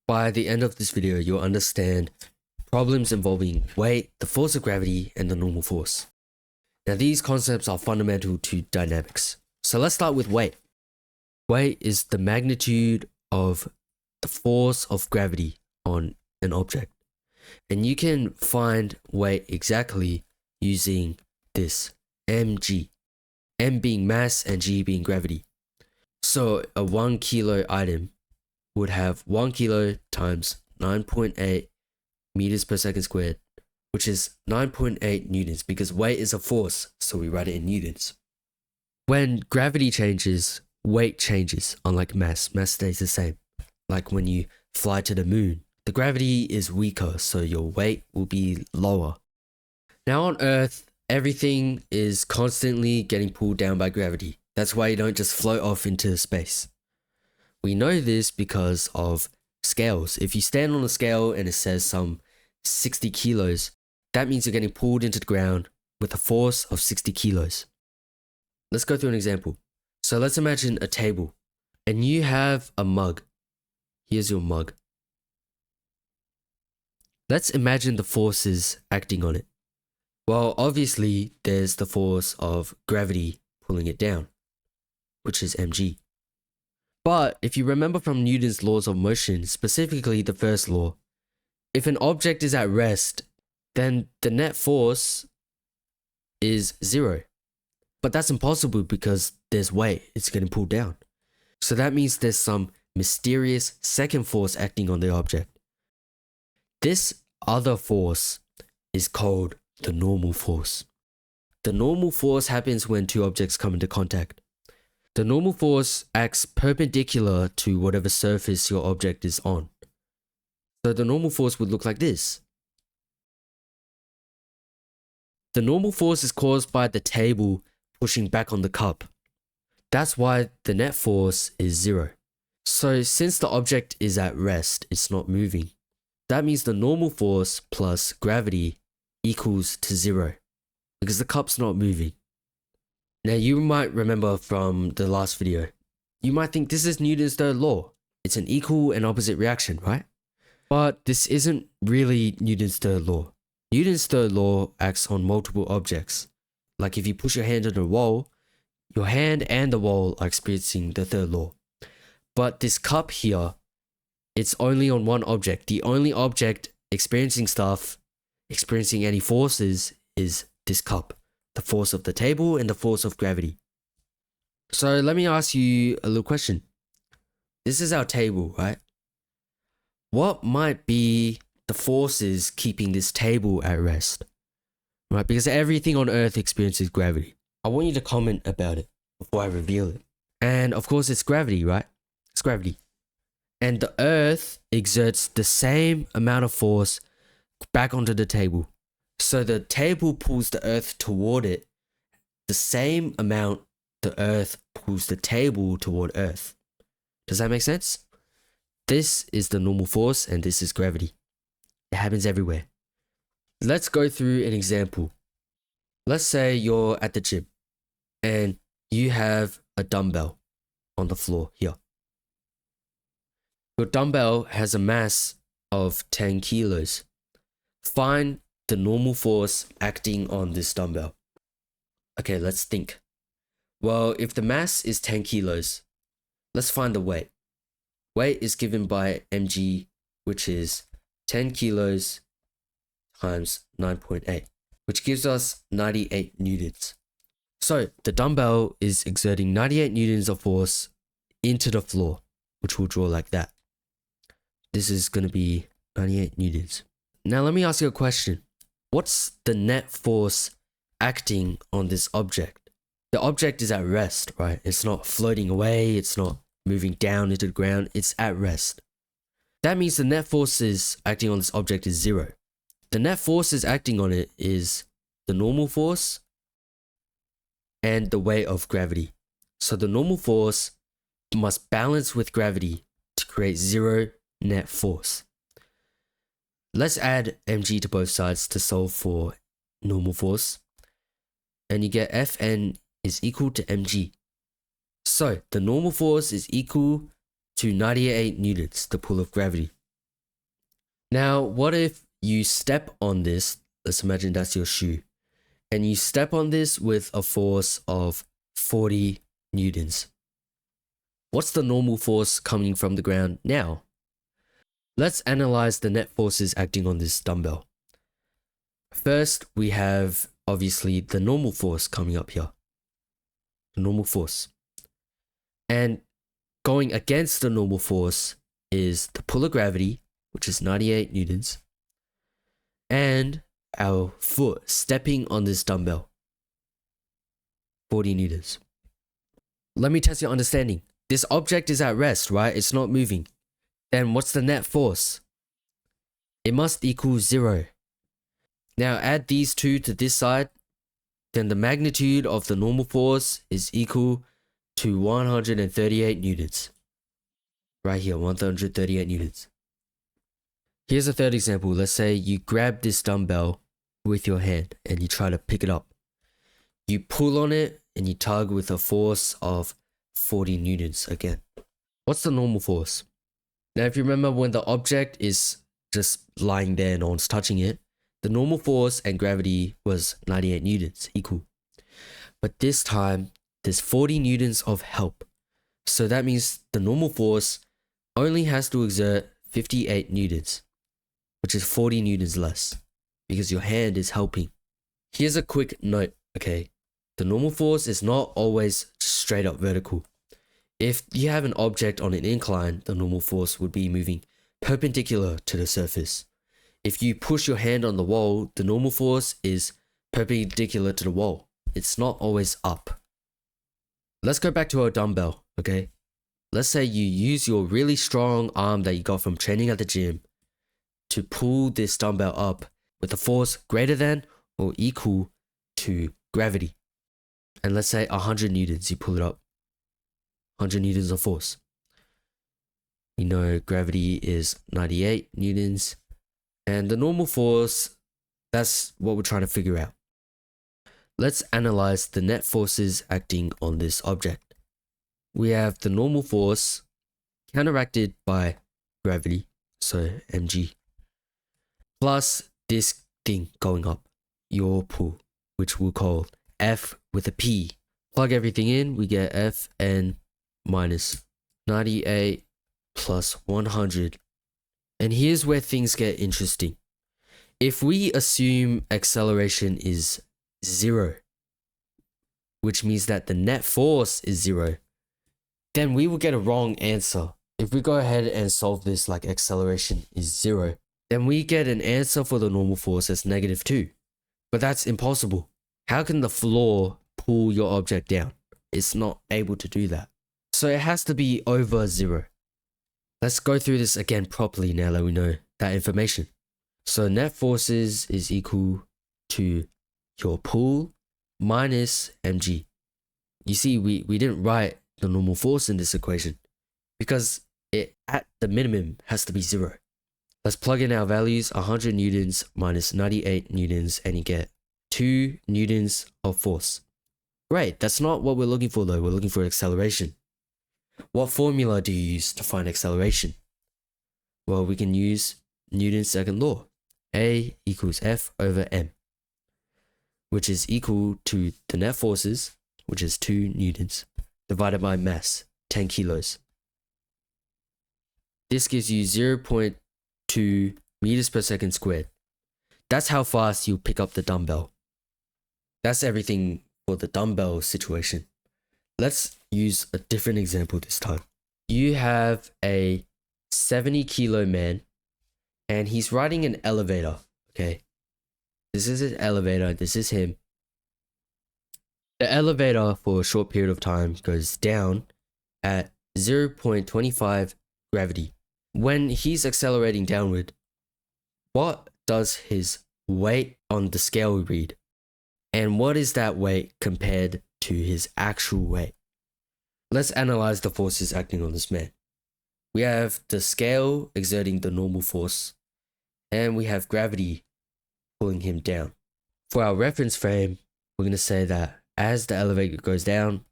By the end of this video, you'll understand problems involving weight, the force of gravity, and the normal force. Now, these concepts are fundamental to dynamics. So let's start with weight. Weight is the magnitude of the force of gravity on an object. And you can find weight exactly using this mg. M being mass and g being gravity. So a 1 kilo item would have 1 kilo times 9.8 meters per second squared, which is 9.8 newtons, because weight is a force, so we write it in newtons. When gravity changes, weight changes, unlike mass. Mass stays the same. Like when you fly to the moon, the gravity is weaker, so your weight will be lower. Now on Earth, everything is constantly getting pulled down by gravity. That's why you don't just float off into space. We know this because of scales. If you stand on a scale and it says some 60 kilos, that means you're getting pulled into the ground with a force of 60 kilos. Let's go through an example. So let's imagine a table and you have a mug. Here's your mug. Let's imagine the forces acting on it. Well, obviously there's the force of gravity pulling it down, which is mg. But if you remember from Newton's laws of motion, specifically the first law, if an object is at rest, then the net force is 0. But that's impossible because there's weight, it's getting pulled down. So that means there's some mysterious second force acting on the object. This other force is called the normal force. The normal force happens when two objects come into contact. The normal force acts perpendicular to whatever surface your object is on. So the normal force would look like this. The normal force is caused by the table pushing back on the cup. That's why the net force is 0. So since the object is at rest, it's not moving. That means the normal force plus gravity equals to 0 because the cup's not moving. Now you might remember from the last video, you might think this is Newton's third law. It's an equal and opposite reaction, right? But this isn't really Newton's third law. Newton's third law acts on multiple objects. Like if you push your hand on the wall, your hand and the wall are experiencing the third law. But this cup here, it's only on one object. The only object experiencing any forces is this cup. The force of the table and the force of gravity. So let me ask you a little question. This is our table, right? What might be the forces keeping this table at rest? Right, because everything on Earth experiences gravity. I want you to comment about it before I reveal it. And of course it's gravity, right? It's gravity. And the Earth exerts the same amount of force back onto the table. So the table pulls the Earth toward it, the same amount the Earth pulls the table toward Earth. Does that make sense? This is the normal force and this is gravity. It happens everywhere. Let's go through an example. Let's say you're at the gym and you have a dumbbell on the floor here. Your dumbbell has a mass of 10 kilos. Find the normal force acting on this dumbbell. Okay, let's think. Well, if the mass is 10 kilos, let's find the weight. Weight is given by mg, which is 10 kilos times 9.8, which gives us 98 newtons. So the dumbbell is exerting 98 newtons of force into the floor, which we'll draw like that. This is going to be 98 newtons. Now let me ask you a question. What's the net force acting on this object? The object is at rest, right? It's not floating away. It's not moving down into the ground. It's at rest. That means the net forces acting on this object is 0. The net forces acting on it is the normal force and the weight of gravity. So the normal force must balance with gravity to create 0 net force. Let's add mg to both sides to solve for normal force. And you get Fn is equal to mg. So the normal force is equal to 98 newtons, the pull of gravity. Now, what if you step on this? Let's imagine that's your shoe. And you step on this with a force of 40 newtons. What's the normal force coming from the ground now? Let's analyze the net forces acting on this dumbbell. First, we have obviously the normal force coming up here. The normal force. And going against the normal force is the pull of gravity, which is 98 newtons, and our foot stepping on this dumbbell, 40 newtons. Let me test your understanding. This object is at rest, right? It's not moving. Then what's the net force? It must equal 0. Now add these two to this side, then the magnitude of the normal force is equal to 138 newtons. Right here, 138 newtons. Here's a third example. Let's say you grab this dumbbell with your hand and you try to pick it up. You pull on it and you tug with a force of 40 newtons again. What's the normal force? Now, if you remember when the object is just lying there and no one's touching it, the normal force and gravity was 98 newtons, equal. But this time, there's 40 newtons of help. So that means the normal force only has to exert 58 newtons, which is 40 newtons less, because your hand is helping. Here's a quick note, okay? The normal force is not always straight up vertical. If you have an object on an incline, the normal force would be moving perpendicular to the surface. If you push your hand on the wall, the normal force is perpendicular to the wall. It's not always up. Let's go back to our dumbbell, okay? Let's say you use your really strong arm that you got from training at the gym to pull this dumbbell up with a force greater than or equal to gravity. And let's say 100 newtons, you pull it up. 100 newtons of force. We know gravity is 98 newtons. And the normal force, that's what we're trying to figure out. Let's analyze the net forces acting on this object. We have the normal force counteracted by gravity, so mg, plus this thing going up, your pull, which we'll call F with a P. Plug everything in, we get Fn minus 98 plus 100. And here's where things get interesting. If we assume acceleration is 0, which means that the net force is 0, then we will get a wrong answer. If we go ahead and solve this like acceleration is 0, then we get an answer for the normal force as -2. But that's impossible. How can the floor pull your object down? It's not able to do that. So it has to be over 0. Let's go through this again properly now that we know that information. So net forces is equal to your pull minus mg. You see, we didn't write the normal force in this equation because it at the minimum has to be 0. Let's plug in our values, 100 newtons minus 98 newtons, and you get 2 newtons of force. Great, that's not what we're looking for though, we're looking for acceleration. What formula do you use to find acceleration? Well, we can use Newton's second law. A equals F over m, which is equal to the net forces, which is 2 newtons, divided by mass, 10 kilos. This gives you 0.2 meters per second squared. That's how fast you pick up the dumbbell. That's everything for the dumbbell situation. Let's use a different example this time. You have a 70 kilo man and he's riding an elevator, okay? This is an elevator, this is him. The elevator for a short period of time goes down at 0.25 gravity. When he's accelerating downward, what does his weight on the scale read? And what is that weight compared to his actual weight? Let's analyze the forces acting on this man. We have the scale exerting the normal force, and we have gravity pulling him down. For our reference frame, we're going to say that as the elevator goes down,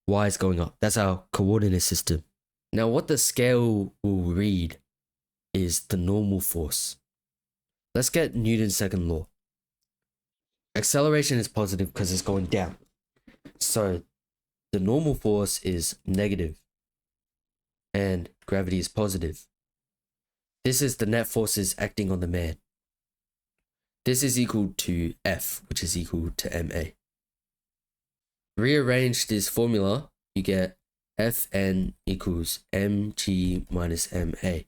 y is going up. That's our coordinate system. Now, what the scale will read is the normal force. Let's get Newton's second law. Acceleration is positive because it's going down. So the normal force is negative and gravity is positive. This is the net forces acting on the man. This is equal to F, which is equal to MA. Rearrange this formula, you get Fn equals mg minus ma.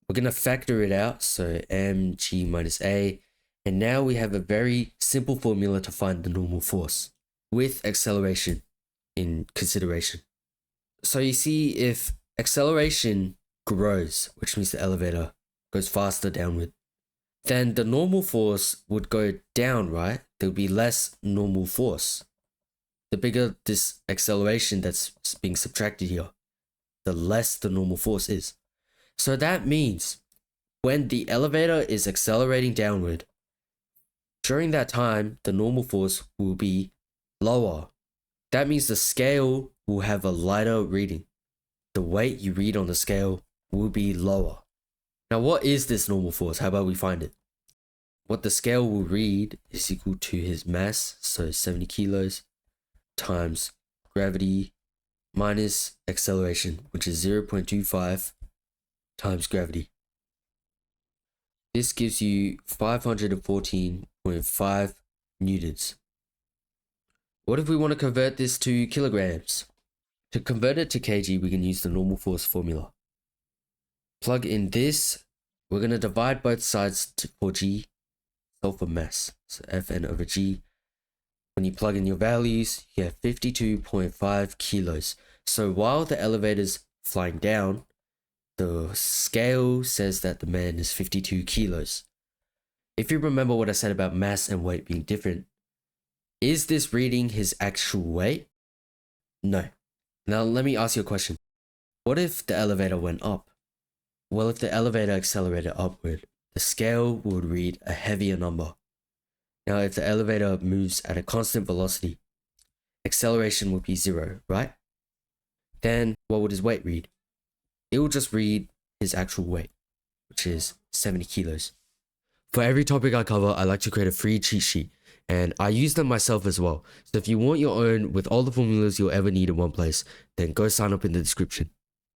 We're going to factor it out, so mg minus a, and now we have a very simple formula to find the normal force with acceleration in consideration. So you see, if acceleration grows, which means the elevator goes faster downward, then the normal force would go down, right? There would be less normal force. The bigger this acceleration that's being subtracted here, the less the normal force is. So that means when the elevator is accelerating downward, during that time, the normal force will be lower. That means the scale will have a lighter reading. The weight you read on the scale will be lower. Now, what is this normal force? How about we find it? What the scale will read is equal to his mass, so 70 kilos, times gravity minus acceleration, which is 0.25 times gravity. This gives you 514.5 newtons. What if we want to convert this to kilograms? To convert it to kg, we can use the normal force formula. Plug in this. We're going to divide both sides for g, solve for mass. So Fn over g. When you plug in your values, you have 52.5 kilos. So while the elevator's flying down, the scale says that the man is 52 kilos. If you remember what I said about mass and weight being different, is this reading his actual weight? No. Now let me ask you a question. What if the elevator went up? Well, if the elevator accelerated upward, the scale would read a heavier number. Now, if the elevator moves at a constant velocity, acceleration would be 0, right? Then what would his weight read? It will just read his actual weight, which is 70 kilos. For every topic I cover, I like to create a free cheat sheet, and I use them myself as well. So if you want your own with all the formulas you'll ever need in one place, then go sign up in the description.